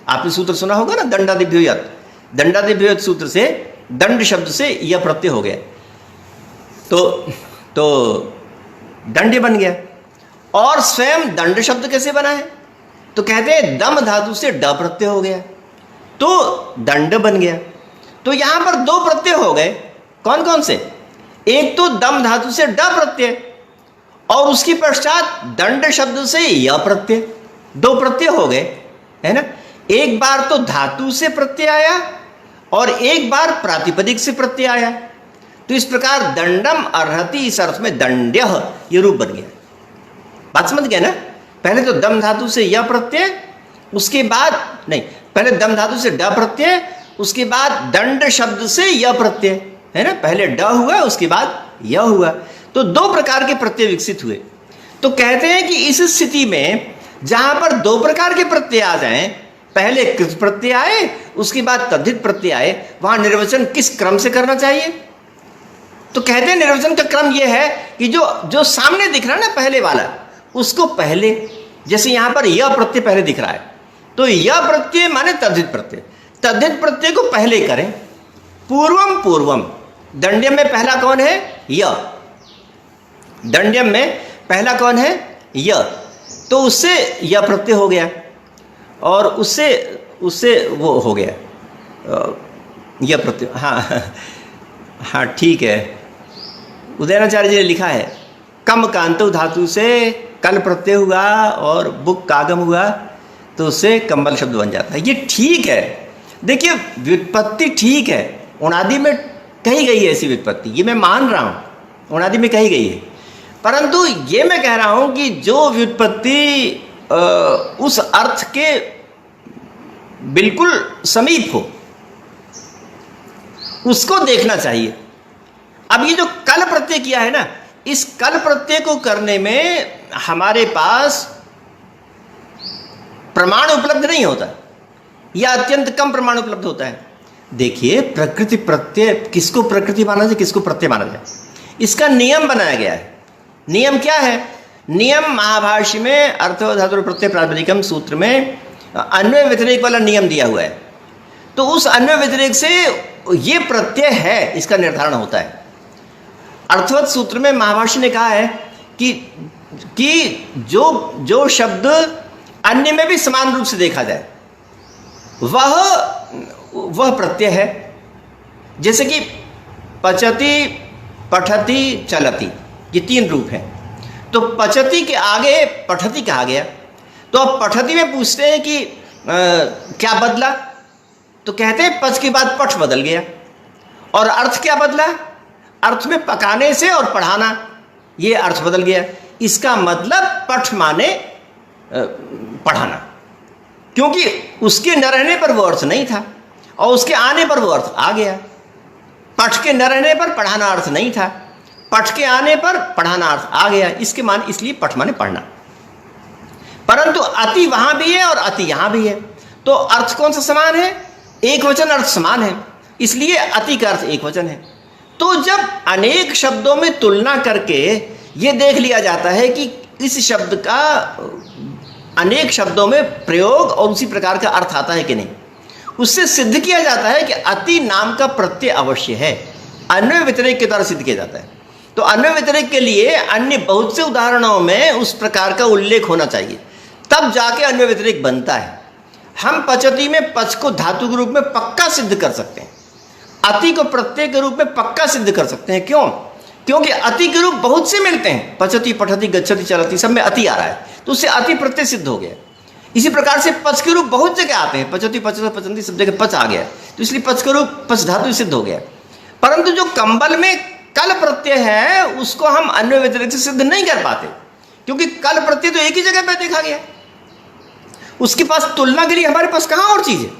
आपने सूत्र सुना होगा ना, दंडादिभ्यूयत्। दंडादिभ्यूयत् सूत्र से दंड शब्द से यह प्रत्यय हो गया, तो दंड बन गया। और स्वयं दंड शब्द कैसे बना है? तो कहते हैं दम धातु से ड प्रत्यय हो गया, तो दंड बन गया। तो यहां पर दो प्रत्यय हो गए। कौन कौन से? एक तो दम धातु से ड प्रत्यय, और उसके पश्चात दंड शब्द से य प्रत्यय। दो प्रत्यय हो गए, है ना। एक बार तो धातु से प्रत्यय आया और एक बार प्रातिपदिक से प्रत्यय आया। तो इस प्रकार दंडम अर्हति, इस अर्थ में दंड्य ये रूप बन गया। बात समझ गए ना। पहले तो दम धातु से य प्रत्यय, उसके बाद नहीं, पहले दम धातु से ड प्रत्यय, उसके बाद दंड शब्द से य प्रत्यय, है ना। पहले ड हुआ, उसके बाद य हुआ। तो दो प्रकार के प्रत्यय विकसित हुए। तो कहते हैं कि इस स्थिति में जहां पर दो प्रकार के प्रत्यय आ जाएं, पहले कृत प्रत्यय आए उसके बाद तद्धित प्रत्यय आए, वहां निर्वचन किस क्रम से करना चाहिए? तो कहते हैं निर्वचन का क्रम यह है कि जो सामने दिख रहा है ना पहले वाला, उसको पहले, जैसे यहां पर यह प्रत्यय पहले दिख रहा है, तो यह प्रत्यय माने तद्धित प्रत्यय, तद्धित प्रत्यय को पहले करें। पूर्वम पूर्वम, दंड्यम में पहला कौन है? य। दंड्यम में पहला कौन है? य। तो उससे यह प्रत्यय हो गया, और उससे वो हो गया यह प्रत्यय। हाँ ठीक है। उदयनाचार्य जी ने लिखा है कम कांतो धातु से कल प्रत्यय हुआ और बुक कागम हुआ, तो उससे कंबल शब्द बन जाता है। ये ठीक है। देखिए व्युत्पत्ति ठीक है, उणादि में कही गई है ऐसी व्युत्पत्ति, ये मैं मान रहा हूँ, उणादि में कही गई है। परंतु ये मैं कह रहा हूँ कि जो व्युत्पत्ति उस अर्थ के बिल्कुल समीप हो, उसको देखना चाहिए। अब ये जो कल प्रत्यय किया है ना, इस कल प्रत्यय को करने में हमारे पास प्रमाण उपलब्ध नहीं होता, या अत्यंत कम प्रमाण उपलब्ध होता है। देखिए प्रकृति प्रत्यय, किसको प्रकृति माना जाए, किसको प्रत्यय माना जाए, इसका नियम बनाया गया है। नियम क्या है? नियम महाभाष्य में अर्थो धातु प्रत्यय प्रातिपदिकम सूत्र में अन्वय व्यतिरेक वाला नियम दिया हुआ है। तो उस अन्वय व्यतिरेक से ये प्रत्यय है, इसका निर्धारण होता है। अर्थवत सूत्र में महाभाष्य ने कहा है कि जो शब्द अन्य में भी समान रूप से देखा जाए वह प्रत्यय है। जैसे कि पचति, पठति, चलति, ये तीन रूप हैं। तो पचति के आगे पठति कहा गया, तो अब पठति में पूछते हैं कि क्या बदला, तो कहते हैं पच के बाद पठ बदल गया। और अर्थ क्या बदला? अर्थ में पकाने से और पढ़ाना, ये अर्थ बदल गया। इसका मतलब पठ माने पढ़ाना, क्योंकि उसके न रहने पर वो अर्थ नहीं था और उसके आने पर वो अर्थ आ गया। पठ के न रहने पर पढ़ाना अर्थ नहीं था, पठ के आने पर पढ़ाना अर्थ आ गया। इसके मान, इसलिए पठ माने पढ़ना। परंतु अति वहां भी है और अति यहां भी है, तो अर्थ कौन सा समान है? एक वचन अर्थ समान है, इसलिए अति का अर्थ एक वचन है। तो जब अनेक शब्दों में तुलना करके ये देख लिया जाता है कि इस शब्द का अनेक शब्दों में प्रयोग और उसी प्रकार का अर्थ आता है कि नहीं, उससे सिद्ध किया जाता है कि अति नाम का प्रत्यय अवश्य है। अन्वय व्यतिरेक के द्वारा सिद्ध किया जाता है। तो अन्वय व्यतिरेक के लिए अन्य बहुत से उदाहरणों में उस प्रकार का उल्लेख होना चाहिए, तब जाके अन्वय व्यतिरेक बनता है। हम पचति में पच को धातु के रूप में पक्का सिद्ध कर सकते हैं, अति को प्रत्यय के रूप में पक्का सिद्ध कर सकते हैं। क्यों? क्योंकि अति के रूप बहुत से मिलते हैं, पचति, पठति, गच्छति, चलति, सब में अति आ रहा है, तो उससे अति प्रत्यय सिद्ध हो गया। इसी प्रकार से पच के रूप बहुत जगह आते हैं, पचति, पचत, पचंती, सब जगह पच आ गया, तो इसलिए पच के रूप पच धातु सिद्ध हो गया। परंतु जो कंबल में कल प्रत्यय है उसको हम अन्वय व्यतिरेक से सिद्ध नहीं कर पाते, क्योंकि कल प्रत्यय तो एक ही जगह पर देखा गया। उसके पास तुलना के लिए हमारे पास कहाँ और चीज है?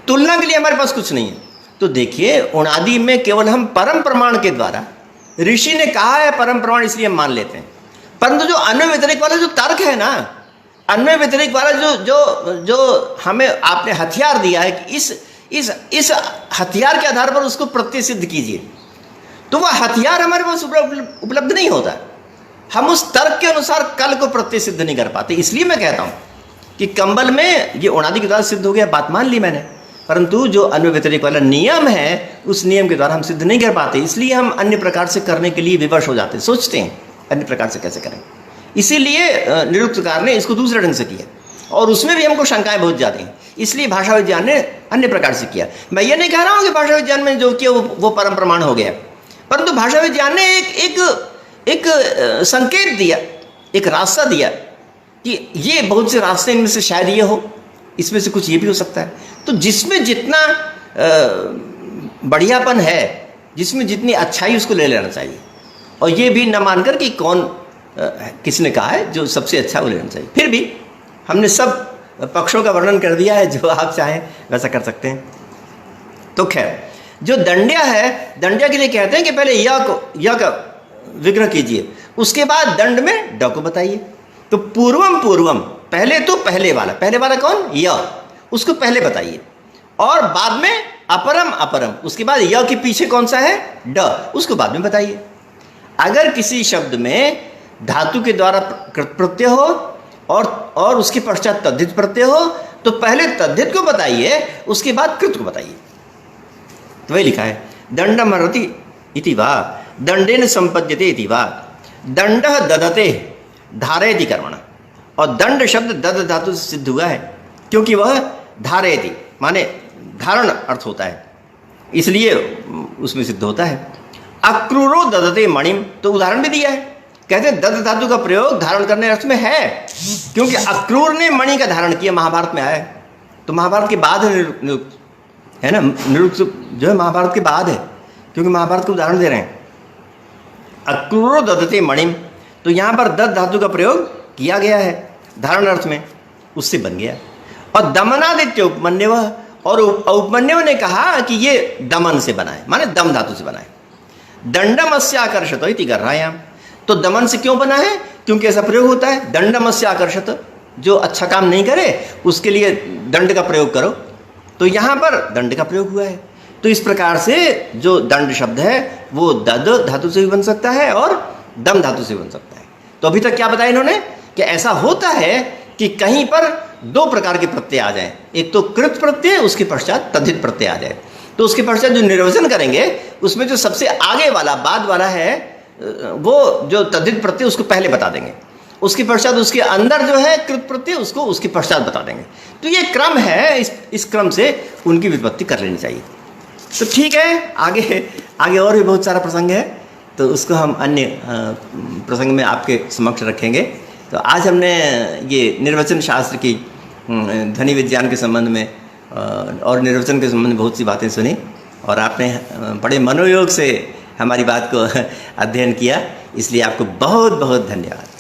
तुलना के लिए हमारे पास कुछ नहीं है। तो देखिए, उणादि में केवल हम परम प्रमाण के द्वारा, ऋषि ने कहा है परम प्रमाण, इसलिए हम मान लेते हैं। परंतु जो अन्वय व्यतिरेक वाला जो तर्क है ना, अन्वय व्यतिरेक वाला जो जो जो हमें आपने हथियार दिया है कि इस हथियार के आधार पर उसको प्रत्यय सिद्ध कीजिए, तो वह हथियार हमारे पास उपलब्ध नहीं होता। हम उस तर्क के अनुसार कल को प्रत्यय सिद्ध नहीं कर पाते। इसलिए मैं कहता हूं कि कंबल में ये उणादि के द्वारा सिद्ध हो गया, बात मान ली मैंने, परंतु जो अन्वय व्यतिरेक वाला नियम है उस नियम के द्वारा हम सिद्ध नहीं कर पाते। इसलिए हम अन्य प्रकार से करने के लिए विवश हो जाते हैं, सोचते हैं अन्य प्रकार से कैसे करें। इसीलिए निरुक्तकार ने इसको दूसरे ढंग से किया, और उसमें भी हमको शंकाएं बहुत जाती हैं, इसलिए भाषा विज्ञान ने अन्य प्रकार से किया। मैं ये नहीं कह रहा हूँ कि भाषा विज्ञान में जो किया वो परम प्रमाण हो गया, परंतु भाषा विज्ञान ने एक संकेत दिया, एक रास्ता दिया कि ये बहुत से रास्ते, इनमें से शायद ये हो, इसमें से कुछ ये भी हो सकता है। तो जिसमें जितना बढ़ियापन है, जिसमें जितनी अच्छाई, उसको ले लेना चाहिए, और ये भी न मानकर कि कौन किसने कहा है, जो सबसे अच्छा वो लेना चाहिए। फिर भी हमने सब पक्षों का वर्णन कर दिया है, जो आप चाहें वैसा कर सकते हैं। तो खैर, जो दंड्या है, दंड्या के लिए कहते हैं कि पहले य का विग्रह कीजिए, उसके बाद दंड में ड को बताइए। तो पूर्वम पूर्वम, पहले तो पहले वाला कौन? य, उसको पहले बताइए, और बाद में अपरम अपरम, उसके बाद य के पीछे कौन सा है? ड, उसको बाद में बताइए। अगर किसी शब्द में धातु के द्वारा कृत प्रत्यय हो और उसके पश्चात तद्धित प्रत्यय हो, तो पहले तद्धित को बताइए, उसके बाद कृत को बताइए। तो वही लिखा है, दंडम हरति इति वा दंडेन संपद्यते इति वा दंडः ददते धारयति कर्मणा। और दंड शब्द दद धातु से सिद्ध हुआ है, क्योंकि वह धारयति माने धारण अर्थ होता है, इसलिए उसमें सिद्ध होता है। अक्रूरो ददते मणिम, तो उदाहरण भी दिया है, कहते हैं दद धातु का प्रयोग धारण करने अर्थ में है, क्योंकि अक्रूर ने मणि का धारण किया, महाभारत में आया है। तो महाभारत के बाद है ना, निरुक्त जो है महाभारत के बाद है, क्योंकि महाभारत को उदाहरण दे रहे हैं। अक्रूरो ददते मणिम, तो यहाँ पर दद धातु का प्रयोग किया गया है धारण अर्थ में, उससे बन गया। और दमनादित्य उपमन्यव, और उपमन्यव ने कहा कि ये दमन से बना है, माने दम धातु से बना है। दंडमस्य आकर्षत इति गर्हायाम, तो दमन से क्यों बना है? क्योंकि ऐसा प्रयोग होता है, दंडमस्य आकर्षत, जो अच्छा काम नहीं करे उसके लिए दंड का प्रयोग करो, तो यहाँ पर दंड का प्रयोग हुआ है। तो इस प्रकार से जो दंड शब्द है वो दद धातु से भी बन सकता है और दम धातु से बन सकता है। तो अभी तक क्या बताया इन्होंने कि ऐसा होता है कि कहीं पर दो प्रकार के प्रत्यय आ जाएं, एक तो कृत प्रत्यय, उसके पश्चात तद्धित प्रत्यय आ जाए। तो उसके पश्चात जो निर्वचन करेंगे उसमें जो सबसे आगे वाला बाद वाला है, वो जो तद्धित प्रत्यय उसको पहले बता देंगे, उसके पश्चात उसके अंदर जो है कृत प्रत्यय उसको उसके पश्चात बता देंगे। तो ये क्रम है, इस क्रम से उनकी व्युत्पत्ति कर लेनी चाहिए। तो ठीक है, आगे और भी बहुत सारा प्रसंग है, तो उसको हम अन्य प्रसंग में आपके समक्ष रखेंगे। तो आज हमने ये निर्वचन शास्त्र की ध्वनि विज्ञान के संबंध में और निर्वचन के संबंध में बहुत सी बातें सुनी, और आपने बड़े मनोयोग से हमारी बात को अध्ययन किया, इसलिए आपको बहुत बहुत धन्यवाद।